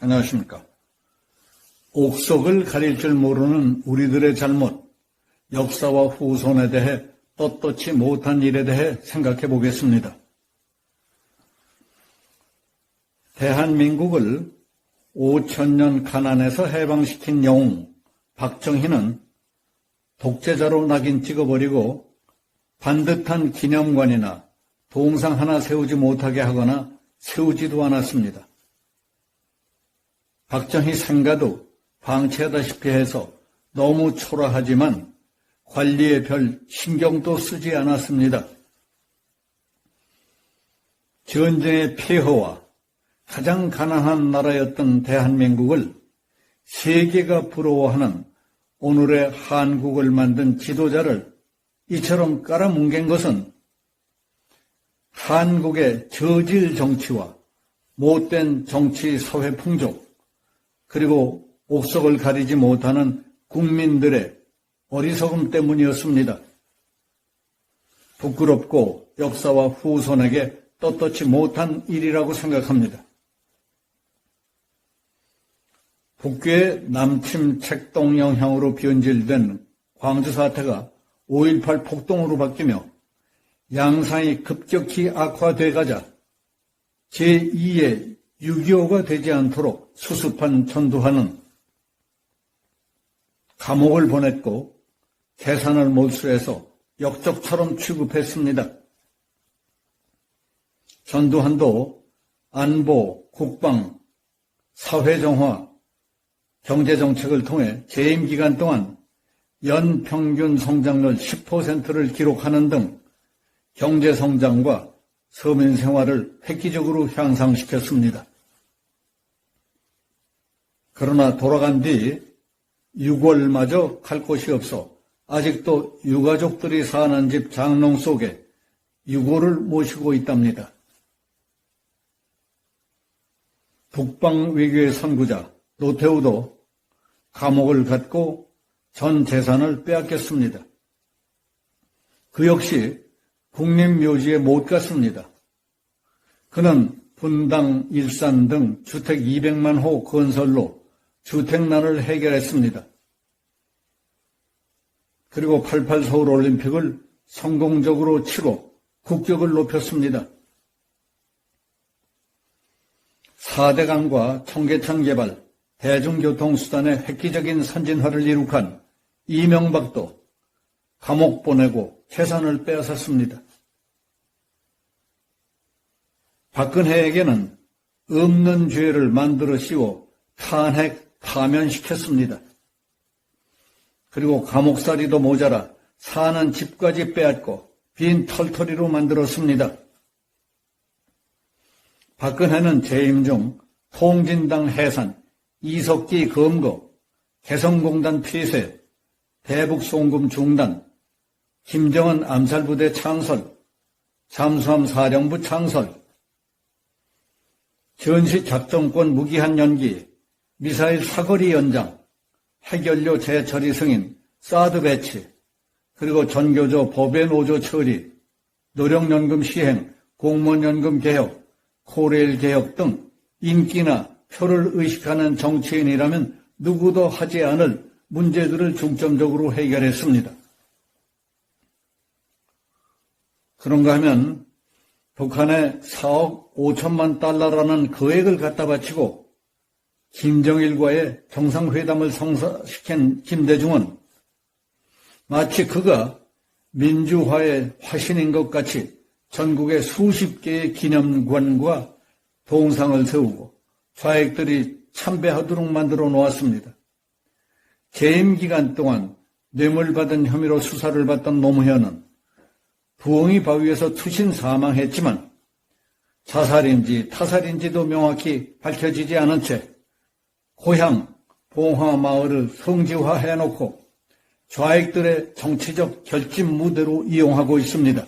안녕하십니까. 옥석을 가릴 줄 모르는 우리들의 잘못, 역사와 후손에 대해 떳떳지 못한 일에 대해 생각해 보겠습니다. 대한민국을 5,000년 가난에서 해방시킨 영웅 박정희는 독재자로 낙인 찍어버리고 반듯한 기념관이나 동상 하나 세우지 못하게 하거나 세우지도 않았습니다. 박정희 생가도 방치하다시피 해서 너무 초라하지만 관리에 별 신경도 쓰지 않았습니다. 전쟁의 폐허와 가장 가난한 나라였던 대한민국을 세계가 부러워하는 오늘의 한국을 만든 지도자를 이처럼 깔아뭉갠 것은 한국의 저질 정치와 못된 정치 사회 풍족, 그리고 옥석을 가리지 못하는 국민들의 어리석음 때문이었습니다. 부끄럽고 역사와 후손에게 떳떳지 못한 일이라고 생각합니다. 북괴의 남침 책동 영향으로 변질된 광주 사태가 5.18 폭동으로 바뀌며 양상이 급격히 악화돼 가자 제2의 6.25가 되지 않도록 수습한 전두환은 감옥을 보냈고 재산을 몰수해서 역적처럼 취급했습니다. 전두환도 안보, 국방, 사회정화, 경제정책을 통해 재임 기간 동안 연평균 성장률 10%를 기록하는 등 경제성장과 서민생활을 획기적으로 향상시켰습니다. 그러나 돌아간 뒤 6월마저 갈 곳이 없어 아직도 유가족들이 사는 집 장롱 속에 유고를 모시고 있답니다. 북방외교의 선구자 노태우도 감옥을 갔고 전 재산을 빼앗겼습니다. 그 역시 국립묘지에 못 갔습니다. 그는 분당, 일산 등 주택 200만 호 건설로 주택난을 해결했습니다. 그리고 88 서울올림픽을 성공적으로 치고 국격을 높였습니다. 4대강과 청계천 개발, 대중교통수단의 획기적인 선진화를 이룩한 이명박도 감옥 보내고 재산을 빼앗았습니다. 박근혜에게는 없는 죄를 만들어 씌워 탄핵, 파면시켰습니다. 그리고 감옥살이도 모자라 사는 집까지 빼앗고 빈 털터리로 만들었습니다. 박근혜는 재임 중 통진당 해산, 이석기 검거, 개성공단 폐쇄, 대북송금 중단, 김정은 암살부대 창설, 잠수함 사령부 창설, 전시작전권 무기한 연기, 미사일 사거리 연장, 핵연료 재처리 승인, 사드 배치, 그리고 전교조 법외 노조 처리, 노령연금 시행, 공무원연금 개혁, 코레일 개혁 등 인기나 표를 의식하는 정치인이라면 누구도 하지 않을 문제들을 중점적으로 해결했습니다. 그런가 하면 북한에 4억 5천만 달러라는 거액을 갖다 바치고 김정일과의 정상회담을 성사시킨 김대중은 마치 그가 민주화의 화신인 것 같이 전국에 수십 개의 기념관과 동상을 세우고 좌익들이 참배하도록 만들어 놓았습니다. 재임 기간 동안 뇌물받은 혐의로 수사를 받던 노무현은 부엉이 바위에서 투신 사망했지만 자살인지 타살인지도 명확히 밝혀지지 않은 채 고향 봉화마을을 성지화해놓고 좌익들의 정치적 결집 무대로 이용하고 있습니다.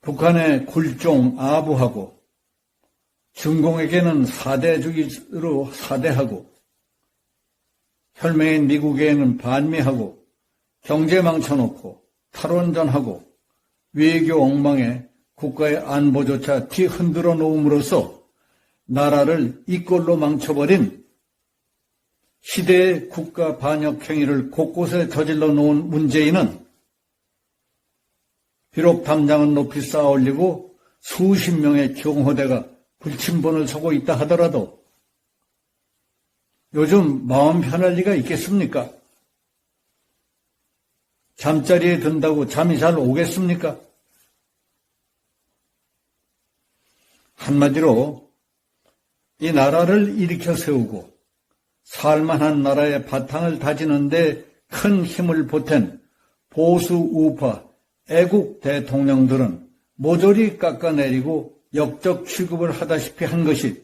북한의 굴종 아부하고 중공에게는 사대주의로 사대하고 혈맹인 미국에는 반미하고 경제 망쳐놓고 탈원전하고 외교 엉망에 국가의 안보조차 뒤흔들어 놓음으로써 나라를 이 꼴로 망쳐버린 시대의 국가 반역 행위를 곳곳에 저질러 놓은 문재인은 비록 담장은 높이 쌓아 올리고 수십 명의 경호대가 불침번을 서고 있다 하더라도 요즘 마음 편할 리가 있겠습니까? 잠자리에 든다고 잠이 잘 오겠습니까? 한마디로 이 나라를 일으켜 세우고 살만한 나라의 바탕을 다지는 데 큰 힘을 보탠 보수 우파 애국 대통령들은 모조리 깎아내리고 역적 취급을 하다시피 한 것이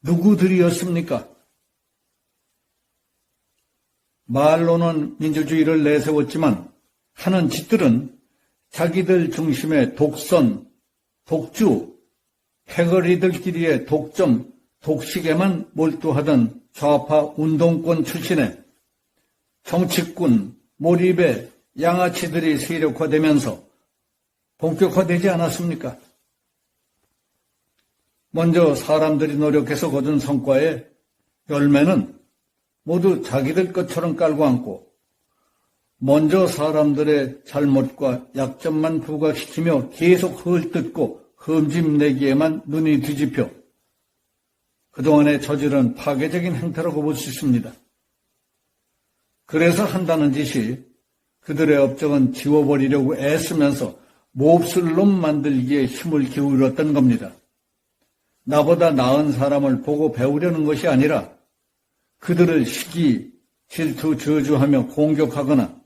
누구들이었습니까? 말로는 민주주의를 내세웠지만 하는 짓들은 자기들 중심의 독선, 독주, 패거리들끼리의 독점, 독식에만 몰두하던 좌파 운동권 출신의 정치꾼, 몰입의 양아치들이 세력화되면서 본격화되지 않았습니까? 먼저 사람들이 노력해서 거둔 성과의 열매는 모두 자기들 것처럼 깔고 앉고 먼저 사람들의 잘못과 약점만 부각시키며 계속 헐뜯고 흠집내기에만 눈이 뒤집혀 그동안에 저지른 파괴적인 행태라고 볼 수 있습니다. 그래서 한다는 짓이 그들의 업적은 지워버리려고 애쓰면서 몹쓸 놈 만들기에 힘을 기울였던 겁니다. 나보다 나은 사람을 보고 배우려는 것이 아니라 그들을 시기, 질투, 저주하며 공격하거나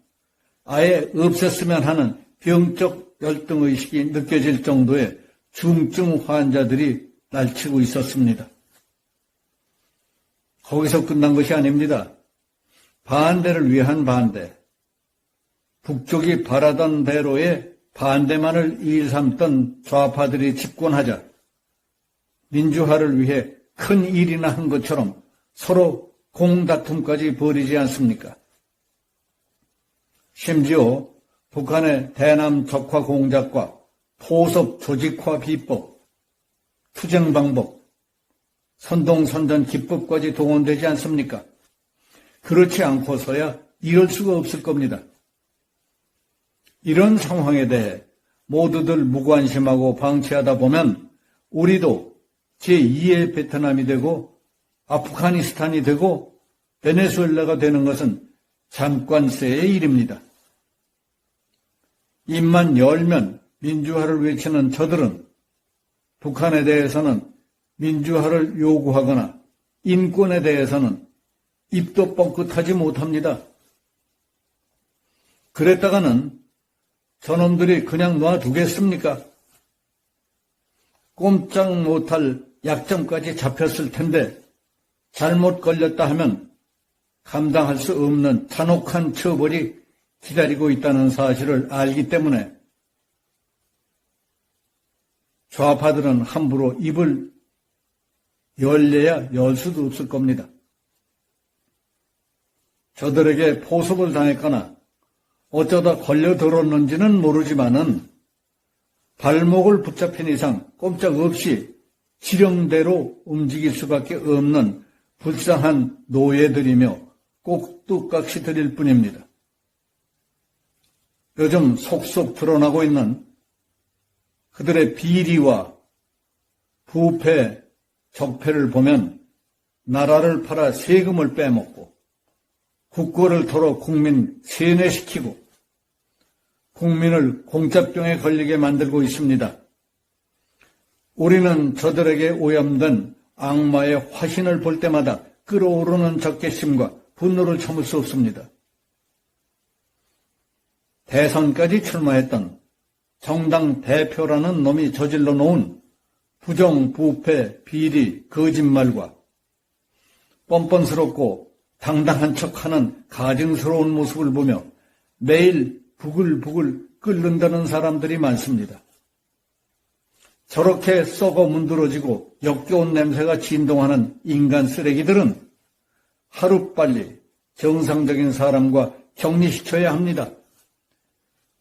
아예 없앴으면 하는 병적 열등의식이 느껴질 정도의 중증 환자들이 날치고 있었습니다. 거기서 끝난 것이 아닙니다. 반대를 위한 반대, 북쪽이 바라던 대로의 반대만을 일삼던 좌파들이 집권하자 민주화를 위해 큰 일이나 한 것처럼 서로 공다툼까지 벌이지 않습니까? 심지어 북한의 대남 적화 공작과 포섭 조직화 비법, 투쟁 방법, 선동선전 기법까지 동원되지 않습니까? 그렇지 않고서야 이럴 수가 없을 겁니다. 이런 상황에 대해 모두들 무관심하고 방치하다 보면 우리도 제2의 베트남이 되고 아프가니스탄이 되고 베네수엘라가 되는 것은 잠깐새의 일입니다. 입만 열면 민주화를 외치는 저들은 북한에 대해서는 민주화를 요구하거나 인권에 대해서는 입도 뻥끗하지 못합니다. 그랬다가는 저놈들이 그냥 놔두겠습니까? 꼼짝 못할 약점까지 잡혔을 텐데 잘못 걸렸다 하면 감당할 수 없는 잔혹한 처벌이 기다리고 있다는 사실을 알기 때문에 좌파들은 함부로 입을 열려야 열 수도 없을 겁니다. 저들에게 포섭을 당했거나 어쩌다 걸려들었는지는 모르지만은 발목을 붙잡힌 이상 꼼짝없이 지령대로 움직일 수밖에 없는 불쌍한 노예들이며 꼭두각시 드릴 뿐입니다. 요즘 속속 드러나고 있는 그들의 비리와 부패, 적폐를 보면 나라를 팔아 세금을 빼먹고 국고를 털어 국민 세뇌시키고 국민을 공짜병에 걸리게 만들고 있습니다. 우리는 저들에게 오염된 악마의 화신을 볼 때마다 끓어오르는 적개심과 분노를 참을 수 없습니다. 대선까지 출마했던 정당 대표라는 놈이 저질러 놓은 부정, 부패, 비리, 거짓말과 뻔뻔스럽고 당당한 척하는 가증스러운 모습을 보며 매일 부글부글 끓는다는 사람들이 많습니다. 저렇게 썩어 문드러지고 역겨운 냄새가 진동하는 인간 쓰레기들은 하루빨리 정상적인 사람과 격리시켜야 합니다.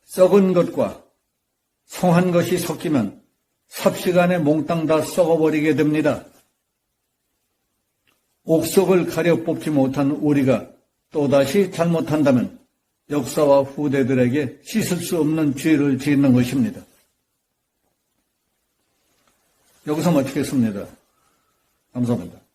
썩은 것과 성한 것이 섞이면 삽시간에 몽땅 다 썩어버리게 됩니다. 옥석을 가려 뽑지 못한 우리가 또다시 잘못한다면 역사와 후대들에게 씻을 수 없는 죄를 짓는 것입니다. 여기서 마치겠습니다. 감사합니다.